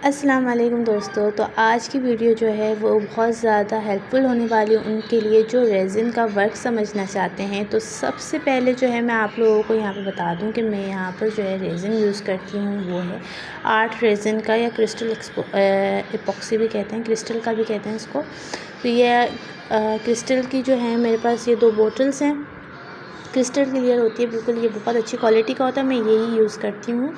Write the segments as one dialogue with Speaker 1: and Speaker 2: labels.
Speaker 1: अस्सलाम वालेकुम दोस्तों। तो आज की वीडियो जो है वो बहुत ज़्यादा हेल्पफुल होने वाली है उनके लिए जो रेज़िन का वर्क समझना चाहते हैं। तो सबसे पहले जो है मैं आप लोगों को यहाँ पे बता दूँ कि मैं यहाँ पर जो है रेज़िन यूज़ करती हूँ वो है आर्ट रेज़िन का, या क्रिस्टल एपॉक्सी भी कहते हैं, क्रिस्टल का भी कहते हैं इसको। तो ये क्रिस्टल की जो है मेरे पास ये 2 बॉटल्स हैं। क्रिस्टल क्लियर होती है बिल्कुल, ये बहुत अच्छी क्वालिटी का होता है, मैं यही यूज़ करती हूँ।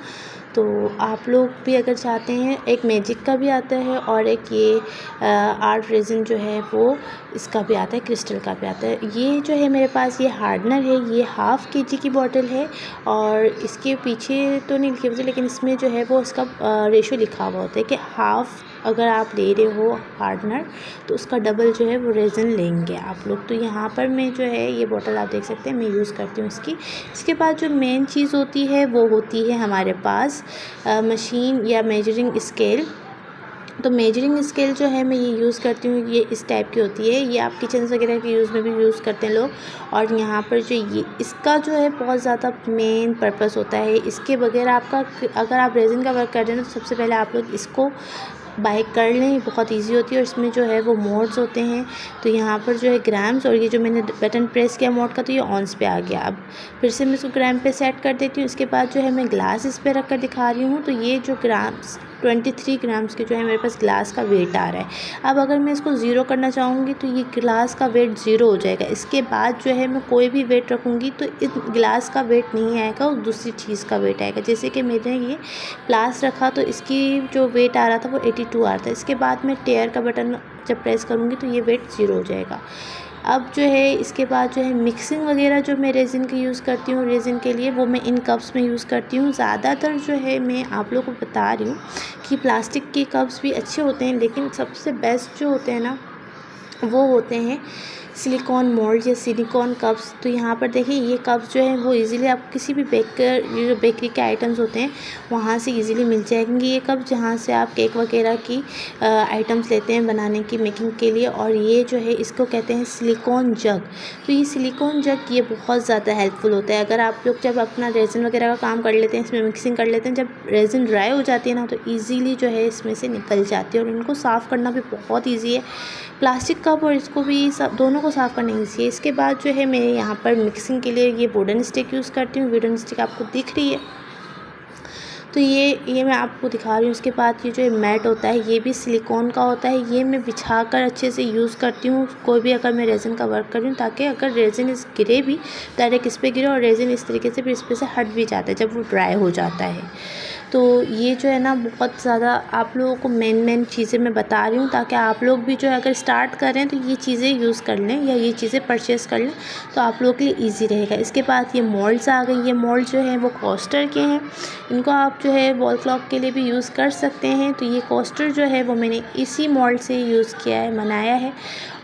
Speaker 1: तो आप लोग भी अगर चाहते हैं, एक मैजिक का भी आता है और एक ये आर्ट रेज़िन जो है वो इसका भी आता है, क्रिस्टल का भी आता है। ये जो है मेरे पास ये हार्डनर है, ये हाफ़ केजी की बॉटल है और इसके पीछे तो नहीं लिखी हुई है, लेकिन इसमें जो है वो इसका रेशो लिखा हुआ होता है कि हाफ़ अगर आप ले रहे हो हार्डनर तो उसका डबल जो है वो रेज़िन लेंगे आप लोग। तो यहाँ पर मैं जो है ये बॉटल आप देख सकते हैं मैं यूज़ करती हूँ इसकी। इसके बाद जो मेन चीज़ होती है वो होती है हमारे पास मशीन या मेजरिंग स्केल। तो मेजरिंग स्केल जो है मैं ये यूज़ करती हूँ, ये इस टाइप की होती है, ये आप किचन वगैरह के यूज़ में भी यूज़ करते हैं लोग। और यहाँ पर जो ये इसका जो है बहुत ज़्यादा मेन पर्पस होता है, इसके बगैर आपका अगर आप रेज़िन का वर्क कर रहे हैं तो सबसे पहले आप लोग इसको बाय कर लें, बहुत इजी होती है और इसमें जो है वो मोड्स होते हैं। तो यहाँ पर जो है ग्राम्स, और ये जो मैंने बटन प्रेस किया मोड का तो ये ऑन्स पे आ गया। अब फिर से मैं इसको ग्राम पे सेट कर देती हूँ। इसके बाद जो है मैं ग्लास इस पे रख कर दिखा रही हूँ। तो ये जो ग्राम्स 23 ग्राम्स के जो है मेरे पास ग्लास का वेट आ रहा है। अब अगर मैं इसको ज़ीरो करना चाहूँगी तो ये ग्लास का वेट ज़ीरो हो जाएगा। इसके बाद जो है मैं कोई भी वेट रखूँगी तो इस ग्लास का वेट नहीं आएगा और दूसरी चीज़ का वेट आएगा। जैसे कि मैंने ये ग्लास रखा तो इसकी जो वेट आ रहा था वो 82 आ रहा था। इसके बाद मैं टेयर का बटन जब प्रेस करूँगी तो ये वेट ज़ीरो हो जाएगा। अब जो है इसके बाद जो है मिक्सिंग वगैरह जो मैं रेज़िन की यूज़ करती हूँ रेज़िन के लिए, वो मैं इन कप्स में यूज़ करती हूँ। ज़्यादातर जो है मैं आप लोगों को बता रही हूँ कि प्लास्टिक के कप्स भी अच्छे होते हैं, लेकिन सबसे बेस्ट जो होते हैं ना वो होते हैं सिलिकॉन मोल्ड या सिलिकॉन कप्स। तो यहाँ पर देखिए ये कप्स जो है वो इजीली आप किसी भी ये जो बेकरी के आइटम्स होते हैं वहाँ से इजीली मिल जाएंगे ये कप, जहाँ से आप केक वगैरह की आइटम्स लेते हैं बनाने की मेकिंग के लिए। और ये जो है इसको कहते हैं सिलिकॉन जग। तो ये सिलिकॉन जग ये बहुत ज़्यादा हेल्पफुल होता है। अगर आप लोग जब अपना रेज़िन वगैरह का काम कर लेते हैं, इसमें मिक्सिंग कर लेते हैं, जब रेज़िन ड्राई हो जाती है ना तो ईज़िली जो है इसमें से निकल जाती है और इनको साफ़ करना भी बहुत ईजी है। प्लास्टिक कप और इसको भी सब दोनों को साफ़ करना ईजी है। इसके बाद जो है मैं यहाँ पर मिक्सिंग के लिए ये वुडन स्टिक यूज़ करती हूँ। वुडन स्टिक आपको दिख रही है, तो ये मैं आपको दिखा रही हूँ। उसके बाद ये जो मैट होता है ये भी सिलिकॉन का होता है, ये मैं बिछा कर अच्छे से यूज़ करती हूँ कोई भी अगर मैं रेज़िन का वर्क कर रही हूँ, ताकि अगर रेज़िन इस गिरे भी डायरेक्ट इस पर गिरे और रेज़िन इस तरीके से भी इस पर से हट भी जाता है जब वो ड्राई हो जाता है। तो ये जो है ना बहुत ज़्यादा आप लोगों को मेन चीज़ें मैं बता रही हूँ, ताकि आप लोग भी जो है अगर स्टार्ट कर रहे हैं तो ये चीज़ें यूज़ कर लें या ये चीज़ें परचेज़ कर लें तो आप लोगों के लिए ईजी रहेगा। इसके बाद ये मोल्ड्स आ गई। ये मोल्ड जो है वो कोस्टर के हैं, इनको आप जो है वॉल क्लॉक के लिए भी यूज़ कर सकते हैं। तो ये कोस्टर जो है वो मैंने इसी मोल्ड से यूज़ किया है, बनाया है।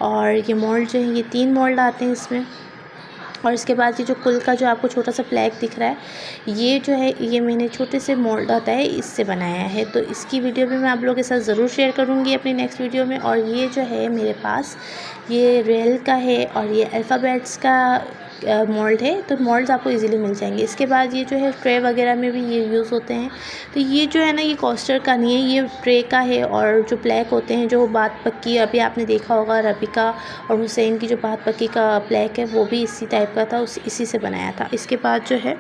Speaker 1: और ये मोल्ड जो है ये 3 मोल्ड आते हैं इसमें। और इसके बाद ये जो कुल का जो आपको छोटा सा फ्लैग दिख रहा है ये जो है ये मैंने छोटे से मोल्ड आता है इससे बनाया है। तो इसकी वीडियो भी मैं आप लोगों के साथ ज़रूर शेयर करूँगी अपनी नेक्स्ट वीडियो में। और ये जो है मेरे पास ये रियल का है और ये अल्फ़ाबेट्स का मोल्ड है। तो मोल्ड्स आपको इजीली मिल जाएंगे। इसके बाद ये जो है ट्रे वगैरह में भी ये यूज़ होते हैं। तो ये जो है ना ये कोस्टर का नहीं है, ये ट्रे का है। और जो प्लेक होते हैं जो बात पक्की, अभी आपने देखा होगा रबिका और हुसैन की जो बात पक्की का प्लेक है वो भी इसी टाइप का था, इसी से बनाया था। इसके बाद जो है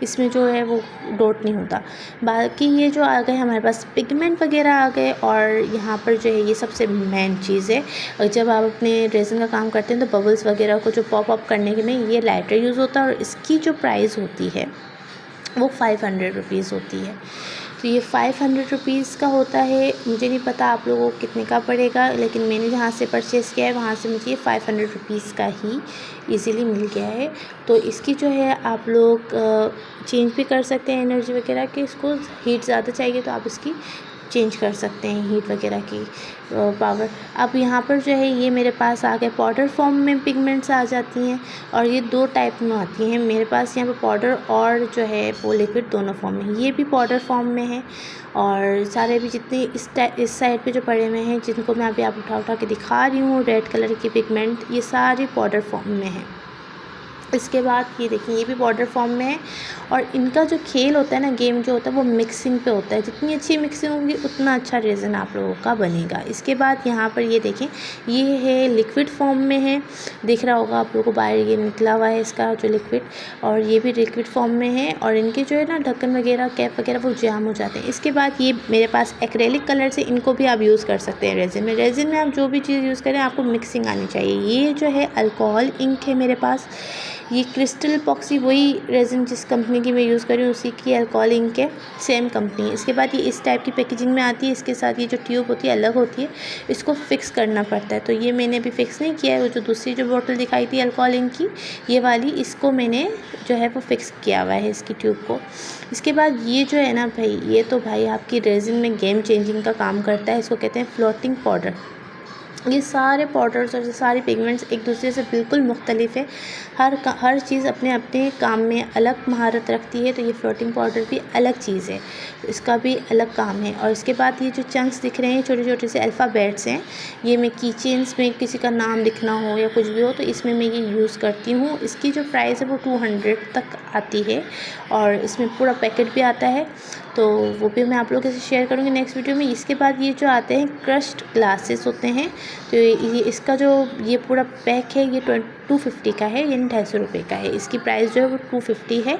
Speaker 1: इसमें जो है वो डॉट नहीं होता। बाकी ये जो आ गए हमारे पास पिगमेंट वगैरह आ गए। और यहाँ पर जो है ये सबसे मेन चीज़ है, और जब आप अपने रेज़िन का काम करते हैं तो बबल्स वगैरह को जो पॉप अप करने के में ये लाइटर यूज़ होता है। और इसकी जो प्राइस होती है वो 500 रुपीज़ होती है। तो ये 500 रुपीज़ का होता है। मुझे नहीं पता आप लोगों को कितने का पड़ेगा, लेकिन मैंने जहाँ से परचेज़ किया है वहाँ से मुझे 500 रुपीज़ का ही इजीली मिल गया है। तो इसकी जो है आप लोग चेंज भी कर सकते हैं एनर्जी वगैरह की। इसको हीट ज़्यादा चाहिए तो आप इसकी चेंज कर सकते हैं हीट वगैरह की पावर। अब यहाँ पर जो है ये मेरे पास आ गए पाउडर फॉर्म में पिगमेंट्स आ जाती हैं। और ये 2 टाइप में आती हैं मेरे पास, यहाँ पर पाउडर और जो है वो लिक्विड दोनों फॉर्म में। ये भी पाउडर फॉर्म में है। और सारे भी जितने इस साइड पे जो पड़े हुए हैं जिनको मैं अभी आप उठा के दिखा रही हूँ रेड कलर की पिगमेंट, ये सारे पाउडर फॉर्म में हैं। इसके बाद ये देखिए ये भी पाउडर फॉर्म में है और इनका जो खेल होता है ना, गेम जो होता है वो मिक्सिंग पे होता है। जितनी अच्छी मिक्सिंग होगी उतना अच्छा रेज़न आप लोगों का बनेगा। इसके बाद यहाँ पर ये देखें ये है लिक्विड फॉर्म में है, दिख रहा होगा आप लोगों को, बाहर ये निकला हुआ है इसका जो लिक्विड, और ये भी लिक्विड फॉर्म में है। और इनके जो है ना ढक्कन वगैरह, कैप वगैरह वो जाम हो जाते हैं। इसके बाद ये मेरे पास एक्रेलिक कलर से, इनको भी आप यूज़ कर सकते हैं रेज़िन में। रेज़िन में आप जो भी चीज़ यूज़ करें आपको मिक्सिंग आनी चाहिए। ये जो है अल्कोहल इंक है मेरे पास, ये क्रिस्टल पॉक्सी वही रेज़िन जिस कंपनी की मैं यूज़ कर रही हूँ उसी की अल्कोहल इंक है, सेम कंपनी है। इसके बाद ये इस टाइप की पैकेजिंग में आती है। इसके साथ ये जो ट्यूब होती है अलग होती है, इसको फ़िक्स करना पड़ता है। तो ये मैंने अभी फ़िक्स नहीं किया है, वो जो दूसरी जो बोतल दिखाई थी अल्कोहल इंक की, ये वाली, इसको मैंने जो है वो फ़िक्स किया हुआ है इसकी ट्यूब को। इसके बाद ये जो है ना भाई, ये तो भाई आपकी रेज़िन में गेम चेंजिंग का काम करता है। इसको कहते हैं फ्लोटिंग पाउडर। ये सारे पाउडर्स और सारी पिगमेंट्स एक दूसरे से बिल्कुल मुख्तलिफ है। हर चीज़ अपने अपने काम में अलग महारत रखती है। तो ये फ्लोटिंग पाउडर भी अलग चीज़ है, इसका भी अलग काम है। और इसके बाद ये जो चंक्स दिख रहे हैं छोटे छोटे से अल्फ़ाबेट्स हैं, ये मैं की चेन्स में किसी का नाम लिखना हो या कुछ भी हो तो इसमें मैं ये यूज़ करती हूँ। इसकी जो प्राइस है वो 200 तक आती है और इसमें पूरा पैकेट भी आता है, तो वो भी मैं आप लोगों के साथ शेयर करूँगी नेक्स्ट वीडियो में। इसके बाद ये जो आते हैं क्रश्ड ग्लासेस होते हैं, तो ये इसका जो ये पूरा पैक है ये 250 का है, यानी 250 रुपये का है। इसकी प्राइस जो है वो 250 है,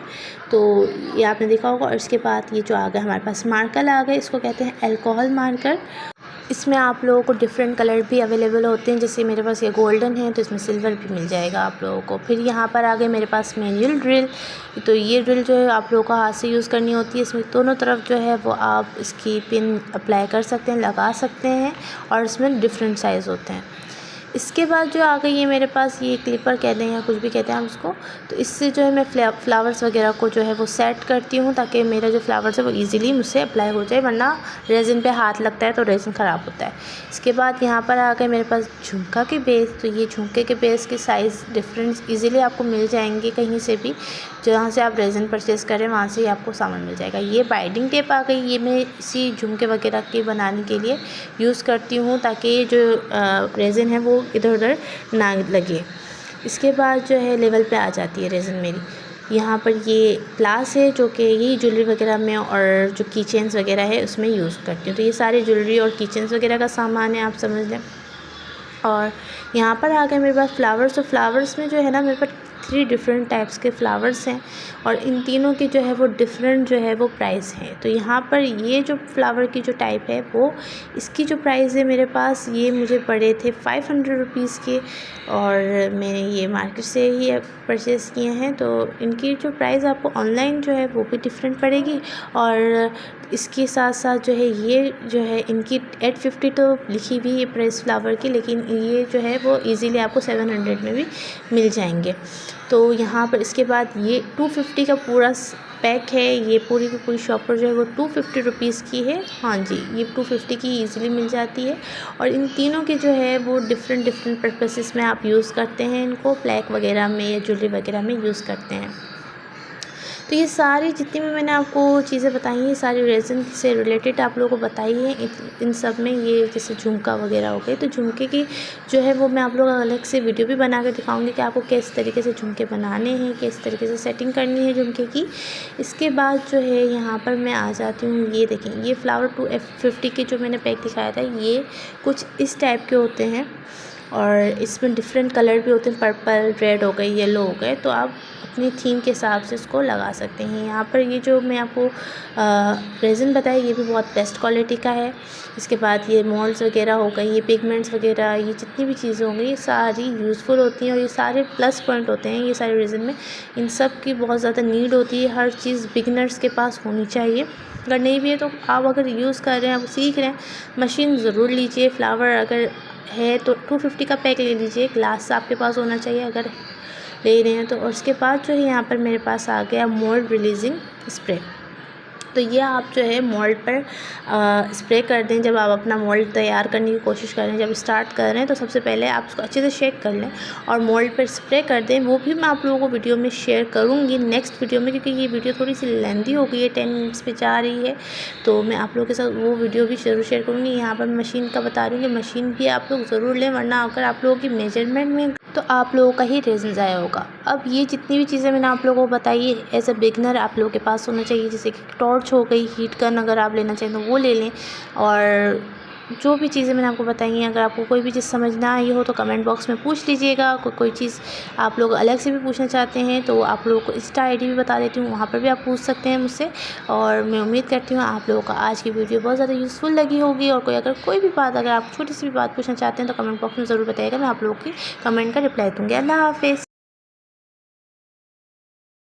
Speaker 1: तो ये आपने देखा होगा। और इसके बाद ये जो आ गया हमारे पास मार्कर आ गए, इसको कहते हैं अल्कोहल मार्कर। इसमें आप लोगों को डिफरेंट कलर भी अवेलेबल होते हैं, जैसे मेरे पास ये गोल्डन है तो इसमें सिल्वर भी मिल जाएगा आप लोगों को। फिर यहाँ पर आ गए मेरे पास मैनुअल ड्रिल। तो ये ड्रिल जो है आप लोगों को हाथ से यूज़ करनी होती है। इसमें दोनों तरफ जो है वो आप इसकी पिन अप्लाई कर सकते हैं, लगा सकते हैं, और इसमें डिफरेंट साइज़ होते हैं। इसके बाद जो आ गई है मेरे पास ये क्लिपर कहते हैं या कुछ भी कहते हैं हम उसको, तो इससे जो है मैं फ्लावर्स वगैरह को जो है वो सेट करती हूँ ताकि मेरा जो फ्लावर्स है वो इजीली मुझसे अप्लाई हो जाए, वरना रेज़िन पे हाथ लगता है तो रेज़िन ख़राब होता है। इसके बाद यहाँ पर आ गए मेरे पास झुमका के बेस। तो ये झुमके के बेस के साइज़ डिफरेंस ईज़िली आपको मिल जाएंगे, कहीं से भी जहाँ से आप रेज़िन परचेज़ करें वहाँ से ही आपको सामान मिल जाएगा। ये बाइंडिंग टेप आ गई, ये मैं इसी झुमके वगैरह के बनाने के लिए यूज़ करती हूँ ताकि जो रेज़िन है वो इधर उधर ना लगे। इसके बाद जो है लेवल पे आ जाती है रेज़िन मेरी। यहाँ पर ये ग्लास है जो कि यही ज्वेलरी वगैरह में और जो की चेन्स वगैरह है उसमें यूज़ करती हूँ। तो ये सारे ज्वेलरी और की चेन्स वगैरह का सामान है, आप समझ लें। और यहाँ पर आ गए मेरे पास फ्लावर्स। तो फ्लावर्स में जो है ना मेरे पास 3 डिफरेंट टाइप्स के फ्लावर्स हैं और इन तीनों की जो है वो डिफरेंट जो है वो प्राइस है। तो यहाँ पर ये जो फ्लावर की जो टाइप है वो, इसकी जो प्राइस है मेरे पास, ये मुझे पड़े थे 500 रुपीज़ के और मैंने ये मार्केट से ही परचेज़ किए हैं। तो इनकी जो प्राइस आपको ऑनलाइन जो है वो भी डिफरेंट पड़ेगी। और इसके साथ साथ जो है ये जो है इनकी 850 तो लिखी हुई है प्राइस फ्लावर की, लेकिन ये जो है वो इजीली आपको 700 में भी मिल जाएंगे। तो यहाँ पर इसके बाद ये 250 का पूरा पैक है। ये पूरी की पूरी शॉप पर जो है वो 250 रुपीज़ की है। हाँ जी, ये 250 की ईज़िली मिल जाती है। और इन तीनों के जो है वो डिफरेंट पर्पसेस में आप यूज़ करते हैं इनको, ब्लैक वगैरह में या ज्वेलरी वगैरह में यूज़ करते हैं। तो ये सारी जितनी भी मैंने आपको चीज़ें बताई हैं, सारी रेज़िन से रिलेटेड आप लोगों को बताई है। इन सब में ये जैसे झुमका वगैरह हो गए, तो झुमके की जो है वो मैं आप लोगों को अलग से वीडियो भी बना कर दिखाऊंगी कि आपको किस तरीके से झुमके बनाने हैं, किस तरीके से सेटिंग करनी है झुमके की। इसके बाद जो है यहाँ पर मैं आ जाती हूँ, ये देखें ये फ्लावर 250 के जो मैंने पैक दिखाया था, ये कुछ इस टाइप के होते हैं और इसमें डिफरेंट कलर भी होते हैं, पर्पल, रेड हो गए, येलो हो गए। तो आप अपनी थीम के हिसाब से इसको लगा सकते हैं। यहाँ पर ये जो मैं आपको रेज़िन बताया ये भी बहुत बेस्ट क्वालिटी का है। इसके बाद ये मोल्ड्स वगैरह हो गई, ये पिगमेंट्स वगैरह, ये जितनी भी चीज़ें होंगी ये सारी यूज़फुल होती हैं और ये सारे प्लस पॉइंट होते हैं ये सारे रेज़िन में। इन सब की बहुत ज़्यादा नीड होती है, हर चीज़ बिगनर्स के पास होनी चाहिए। अगर नहीं भी है तो आप अगर यूज़ कर रहे हैं, आप सीख रहे हैं, मशीन ज़रूर लीजिए। फ्लावर अगर है तो 250 का पैक ले लीजिए। ग्लास आपके पास होना चाहिए अगर ले रहे हैं तो। और उसके बाद जो है यहाँ पर मेरे पास आ गया मोल्ड रिलीजिंग स्प्रे। तो ये आप जो है मोल्ड पर स्प्रे कर दें। जब आप अपना मोल्ड तैयार करने की कोशिश कर रहे हैं, जब स्टार्ट कर रहे हैं, तो सबसे पहले आप उसको अच्छे से शेक कर लें और मोल्ड पर स्प्रे कर दें। वो भी मैं आप लोगों को वीडियो में शेयर करूँगी नेक्स्ट वीडियो में, क्योंकि ये वीडियो थोड़ी सी लेंथी हो गई है, 10 मिनट्स पे जा रही है। तो मैं आप लोगों के साथ वो वीडियो भी ज़रूर शेयर करूँगी। यहाँ पर मशीन का बता रही हूँ कि मशीन भी आप लोग ज़रूर लें, वरना अगर आप लोगों की मेजरमेंट में तो आप लोगों का ही रेज़न ज़ाया होगा। अब ये जितनी भी चीज़ें मैंने आप लोगों को बताई है एज़ अ बिगनर आप लोगों के पास होना चाहिए, जैसे कि टॉर्च हो गई, हीट गन अगर आप लेना चाहें तो वो ले लें। और जो भी चीज़ें मैंने आपको बताई हैं, अगर आपको कोई भी चीज़ समझ ना आई हो तो कमेंट बॉक्स में पूछ लीजिएगा। कोई चीज़ आप लोग अलग से भी पूछना चाहते हैं तो आप लोगों को इंस्टा आईडी भी बता देती हूँ, वहाँ पर भी आप पूछ सकते हैं मुझसे। और मैं उम्मीद करती हूँ आप लोगों को आज की वीडियो बहुत ज़्यादा यूज़फुल लगी होगी। और कोई भी बात अगर आप छोटी सी भी बात पूछना चाहते हैं तो कमेंट बॉक्स में ज़रूर बताइएगा, मैं आप लोगों की कमेंट का रिप्लाई दूँगी। अल्लाह हाफ़िज़।